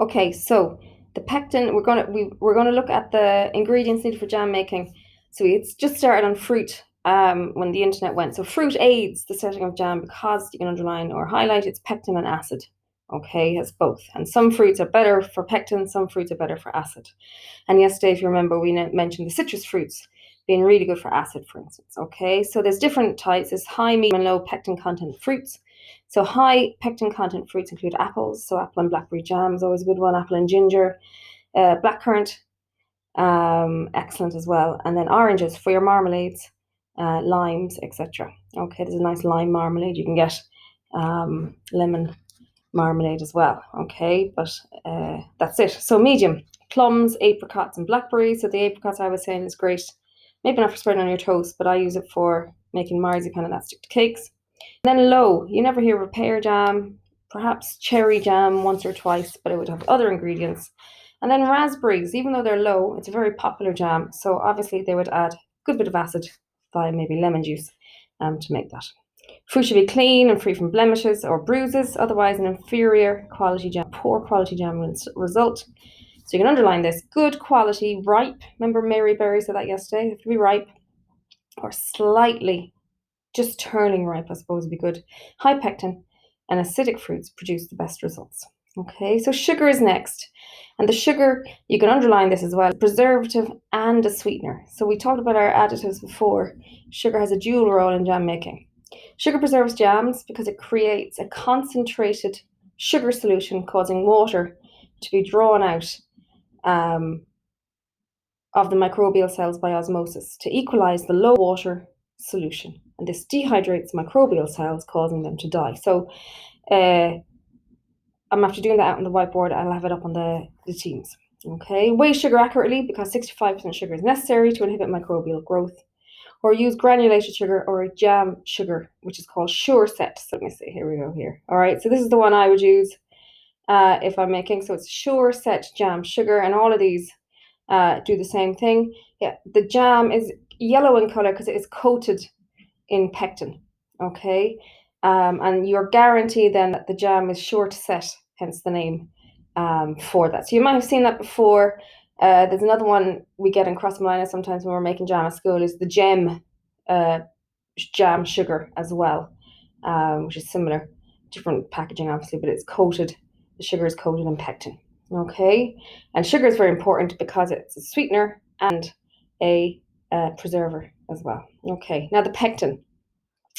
Okay, so the pectin, we're gonna look at the ingredients needed for jam making. So it's just started on fruit when the internet went. So fruit aids the setting of jam because you can underline or highlight its pectin and acid. Okay, it's both. And some fruits are better for pectin, some fruits are better for acid. And yesterday, if you remember, we mentioned the citrus fruits being really good for acid, for instance. Okay, so there's different types. There's high, medium, and low pectin content fruits. So high pectin content fruits include apples. So apple and blackberry jam is always a good one. Apple and ginger, blackcurrant, excellent as well. And then oranges for your marmalades, limes, etc. Okay, there's a nice lime marmalade. You can get lemon marmalade as well. Okay, but that's it. So medium, plums, apricots, and blackberries. So the apricots I was saying is great. Maybe not for spreading on your toast, but I use it for making marzipan and that stick to cakes. And then low, you never hear of a pear jam, perhaps cherry jam once or twice, but it would have other ingredients. And then raspberries, even though they're low, it's a very popular jam. So obviously they would add a good bit of acid via maybe lemon juice to make that. Fruit should be clean and free from blemishes or bruises, otherwise an inferior quality jam, poor quality jam will result. So you can underline this, good quality, ripe. Remember Mary Berry said that yesterday, it have to be ripe or slightly, just turning ripe, I suppose would be good. High pectin and acidic fruits produce the best results. Okay, so sugar is next. And the sugar, you can underline this as well, preservative and a sweetener. So we talked about our additives before. Sugar has a dual role in jam making. Sugar preserves jams because it creates a concentrated sugar solution causing water to be drawn out of the microbial cells by osmosis to equalize the low water solution. And this dehydrates microbial cells, causing them to die. So I'm after doing that out on the whiteboard. I'll have it up on the Teams. Okay, weigh sugar accurately because 65% sugar is necessary to inhibit microbial growth. Or use granulated sugar or a jam sugar, which is called Sure Set. So let me see, here we go here. All right, so this is the one I would use if I'm making. So it's Sure Set jam sugar, and all of these do the same thing. Yeah, the jam is yellow in color because it is coated in pectin. Okay, and you're guaranteed then that the jam is sure to set, hence the name for that. So you might have seen that before. There's another one we get in Cross Malina sometimes when we're making jam at school is the gem jam sugar as well, which is similar, different packaging obviously, but it's coated. The sugar is coated in pectin. Okay, and sugar is very important because it's a sweetener and a preserver as well. Okay, now the pectin.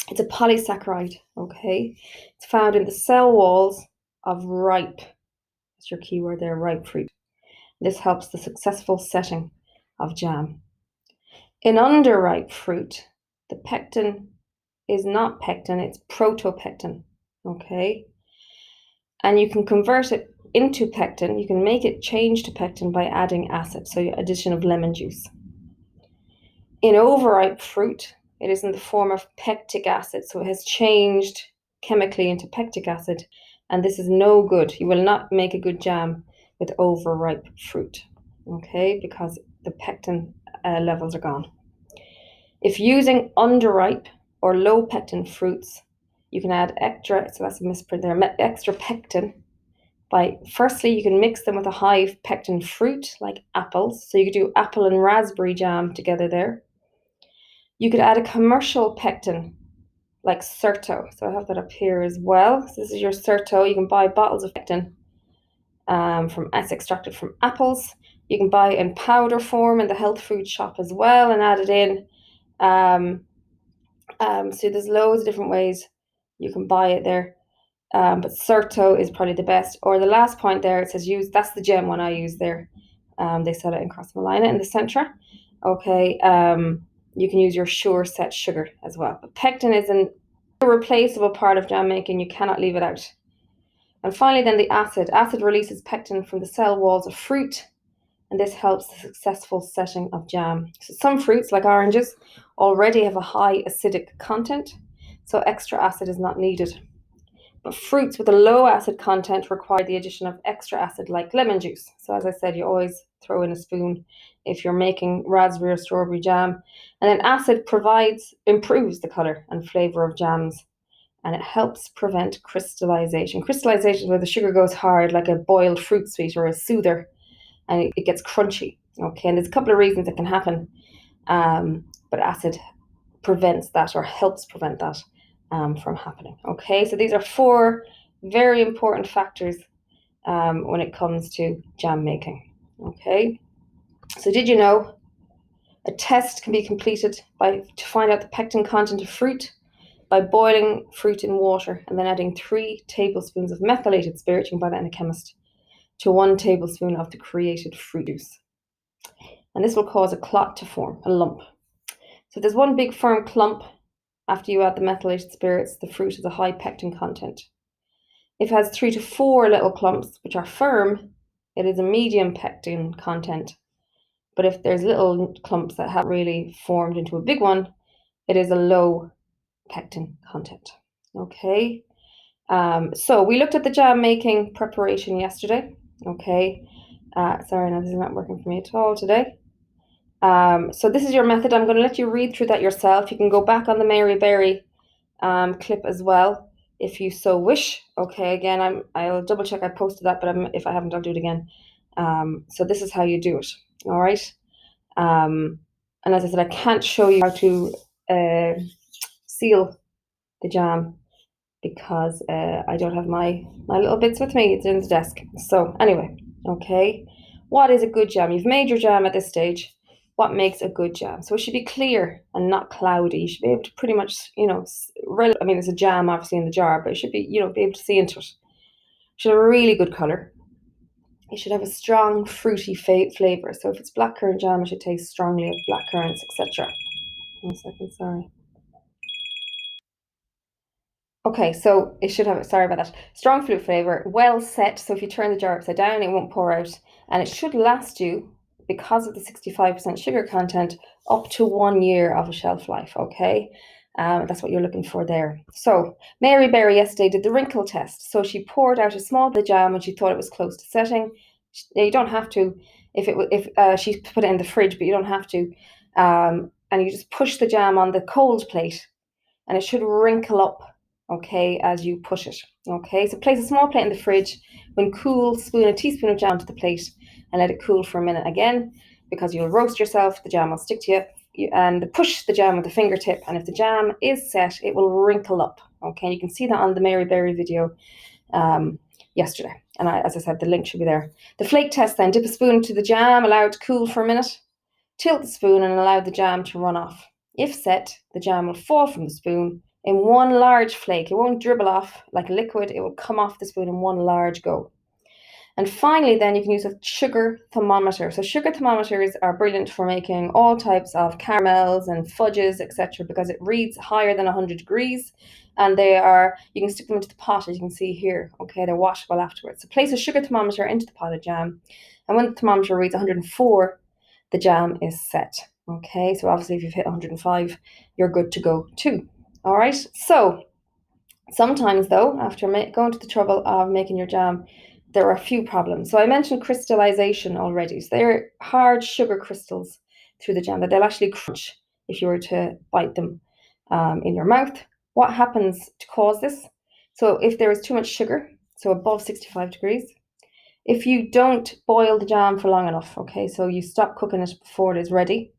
It's a polysaccharide. Okay, it's found in the cell walls of ripe. That's your keyword there, ripe fruit. This helps the successful setting of jam. In underripe fruit, the pectin is not pectin, it's protopectin. Okay, and you can convert it into pectin. You can make it change to pectin by adding acid, so addition of lemon juice. In overripe fruit, it is in the form of pectic acid, so it has changed chemically into pectic acid, and this is no good. You will not make a good jam with overripe fruit, okay, because the pectin levels are gone. If using underripe or low pectin fruits, you can add extra, so that's a misprint there, extra pectin by, firstly, you can mix them with a high pectin fruit like apples. So you could do apple and raspberry jam together there. You could add a commercial pectin like Certo. So I have that up here as well. So this is your Certo. You can buy bottles of pectin it's extracted from apples. You can buy it in powder form in the health food shop as well and add it in. So there's loads of different ways you can buy it there. But Certo is probably the best. Or the last point there, it says use, that's the gem one I use there. They sell it in Cross Malina in the centre. Okay, you can use your Sure Set sugar as well. But pectin is an irreplaceable part of jam making. You cannot leave it out. And finally then the acid. Acid releases pectin from the cell walls of fruit, and this helps the successful setting of jam. So some fruits, like oranges, already have a high acidic content, so extra acid is not needed. But fruits with a low acid content require the addition of extra acid like lemon juice. So as I said, you always throw in a spoon if you're making raspberry or strawberry jam. And then acid improves the colour and flavour of jams and it helps prevent crystallization. Crystallization is where the sugar goes hard, like a boiled fruit sweet or a soother, and it gets crunchy. Okay, and there's a couple of reasons it can happen, but acid prevents that or helps prevent that from happening. Okay, so these are 4 very important factors when it comes to jam making. Okay, so did you know a test can be completed to find out the pectin content of fruit by boiling fruit in water and then adding 3 tablespoons of methylated spirit, you can buy that in a chemist, to 1 tablespoon of the created fruit juice. And this will cause a clot to form, a lump. So if there's one big firm clump after you add the methylated spirits, the fruit has a high pectin content. If it has 3 to 4 little clumps, which are firm, it is a medium pectin content. But if there's little clumps that have really formed into a big one, it is a low pectin content. Okay. So we looked at the jam making preparation yesterday. Okay. Sorry, no, this is not working for me at all today. So this is your method. I'm going to let you read through that yourself. You can go back on the Mary Berry clip as well, if you so wish. Okay, again, I'll double check I posted that, but if I haven't, I'll do it again. So this is how you do it. All right. And as I said, I can't show you how to seal the jam because I don't have my little bits with me. It's in the desk. So anyway, okay. What is a good jam? You've made your jam at this stage. What makes a good jam? So it should be clear and not cloudy. You should be able to pretty much, I mean, there's a jam obviously in the jar, but it should be, be able to see into it. It should have a really good colour. It should have a strong fruity flavour. So if it's blackcurrant jam, it should taste strongly of blackcurrants, etc. 1 second, sorry. Okay, so it should have, sorry about that, strong fruit flavour, well set, so if you turn the jar upside down, it won't pour out, and it should last you, because of the 65% sugar content, up to 1 year of a shelf life, okay? That's what you're looking for there. So, Mary Berry yesterday did the wrinkle test, so she poured out a small bit of jam when she thought it was close to setting. You don't have to, if she put it in the fridge, but you don't have to, and you just push the jam on the cold plate, and it should wrinkle up, okay, as you push it. Okay, so place a small plate in the fridge. When cool, spoon a teaspoon of jam to the plate and let it cool for a minute again, because you'll roast yourself, the jam will stick to you. And push the jam with the fingertip, and if the jam is set, it will wrinkle up. Okay, you can see that on the Mary Berry video yesterday. And as I said, the link should be there. The flake test then, dip a spoon into the jam, allow it to cool for a minute, tilt the spoon and allow the jam to run off. If set, the jam will fall from the spoon in one large flake. It won't dribble off like a liquid. It will come off the spoon in one large go. And finally, then you can use a sugar thermometer. So sugar thermometers are brilliant for making all types of caramels and fudges, etc., because it reads higher than 100 degrees. And you can stick them into the pot, as you can see here. Okay, they're washable afterwards. So place a sugar thermometer into the pot of jam. And when the thermometer reads 104, the jam is set. Okay, so obviously if you've hit 105, you're good to go too. All right, so sometimes though, after going to the trouble of making your jam, there are a few problems. So I mentioned crystallization already. So they're hard sugar crystals through the jam that they'll actually crunch if you were to bite them in your mouth. What happens to cause this? So if there is too much sugar, so above 65 degrees, if you don't boil the jam for long enough, okay, so you stop cooking it before it is ready,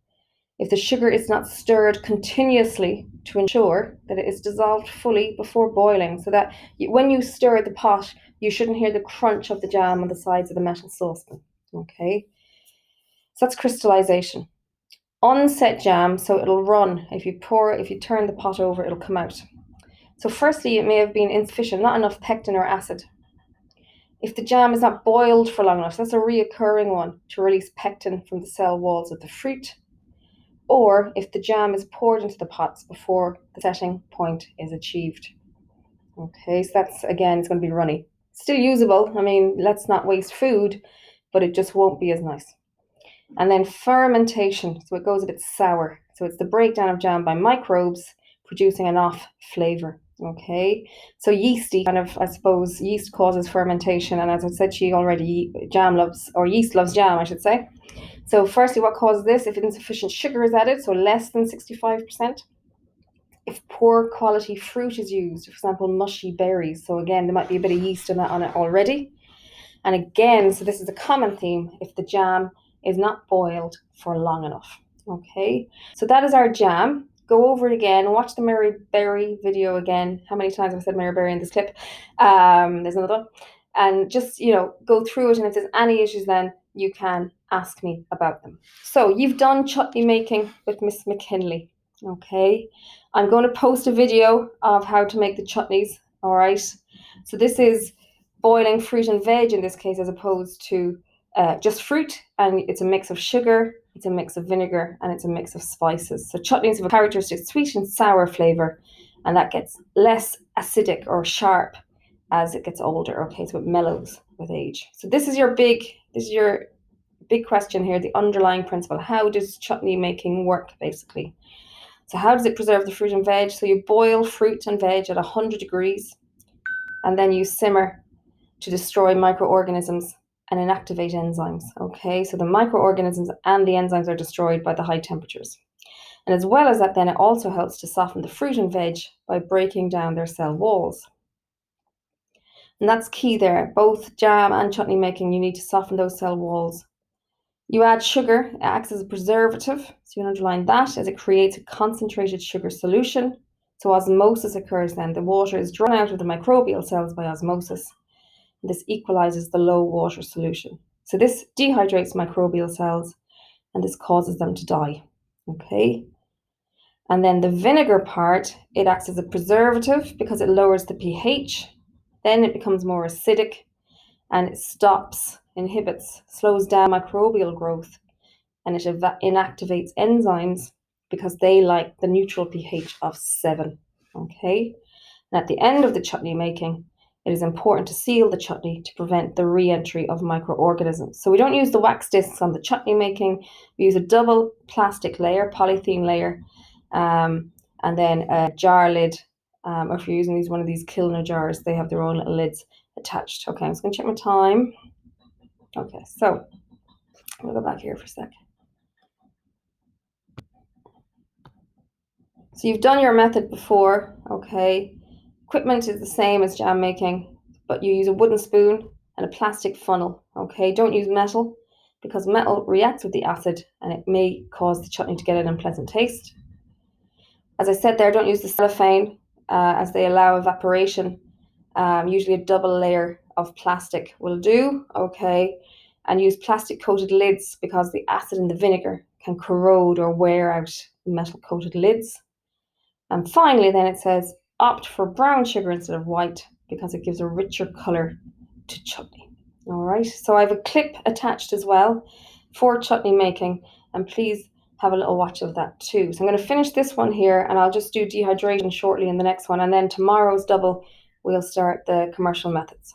if the sugar is not stirred continuously to ensure that it is dissolved fully before boiling, so that when you stir the pot, you shouldn't hear the crunch of the jam on the sides of the metal saucepan, okay? So that's crystallization. Unset jam, so it'll run. If you turn the pot over, it'll come out. So firstly, it may have been insufficient, not enough pectin or acid. If the jam is not boiled for long enough, so that's a reoccurring one, to release pectin from the cell walls of the fruit, or if the jam is poured into the pots before the setting point is achieved. Okay, so that's, again, it's going to be runny. Still usable, I mean, let's not waste food, but it just won't be as nice. And then fermentation, so it goes a bit sour. So it's the breakdown of jam by microbes producing an off flavour. Okay, so yeasty kind of, I suppose, yeast causes fermentation, and as I said to you already, yeast loves jam, I should say. So firstly, what causes this? If insufficient sugar is added, so less than 65%. if poor quality fruit is used, for example, mushy berries. So again, there might be a bit of yeast on it already. And again, so this is a common theme, if the jam is not boiled for long enough. Okay, so that is our jam. Go over it again, watch the Mary Berry video again. How many times have I said Mary Berry in this clip? There's another one. And just, go through it. And if there's any issues, then you can ask me about them. So you've done chutney making with Miss McKinley. Okay, I'm going to post a video of how to make the chutneys. All right, so this is boiling fruit and veg in this case, as opposed to just fruit, and it's a mix of sugar, it's a mix of vinegar, and it's a mix of spices. So chutneys have a characteristic sweet and sour flavor, and that gets less acidic or sharp as it gets older. Okay, so it mellows with age. So this is your big question here, the underlying principle. How does chutney making work, basically? So how does it preserve the fruit and veg? So you boil fruit and veg at 100 degrees, and then you simmer to destroy microorganisms and inactivate enzymes. Okay, so the microorganisms and the enzymes are destroyed by the high temperatures. And as well as that, then it also helps to soften the fruit and veg by breaking down their cell walls. And that's key there. Both jam and chutney making, you need to soften those cell walls. You add sugar, it acts as a preservative. So you underline that, as it creates a concentrated sugar solution. So osmosis occurs then. The water is drawn out of the microbial cells by osmosis. This equalizes the low water solution. So this dehydrates microbial cells, and this causes them to die. Okay. And then the vinegar part, it acts as a preservative because it lowers the pH. Then it becomes more acidic, and it inhibits, slows down microbial growth, and it inactivates enzymes because they like the neutral pH of 7. Okay. And at the end of the chutney making, it is important to seal the chutney to prevent the re-entry of microorganisms. So we don't use the wax discs on the chutney making. We use a double plastic layer, polythene layer, and then a jar lid. Or if you're using one of these Kilner jars, they have their own little lids attached. Okay, I'm just going to check my time. Okay, so we'll go back here for a sec. So you've done your method before, okay? Equipment is the same as jam making, but you use a wooden spoon and a plastic funnel, okay? Don't use metal, because metal reacts with the acid and it may cause the chutney to get an unpleasant taste. As I said there, don't use the cellophane as they allow evaporation. Usually a double layer of plastic will do, okay? And use plastic coated lids because the acid in the vinegar can corrode or wear out metal coated lids. And finally, then it says, opt for brown sugar instead of white because it gives a richer color to chutney. All right, so I have a clip attached as well for chutney making, and please have a little watch of that too. So I'm going to finish this one here, and I'll just do dehydration shortly in the next one, and then tomorrow's double, we'll start the commercial methods.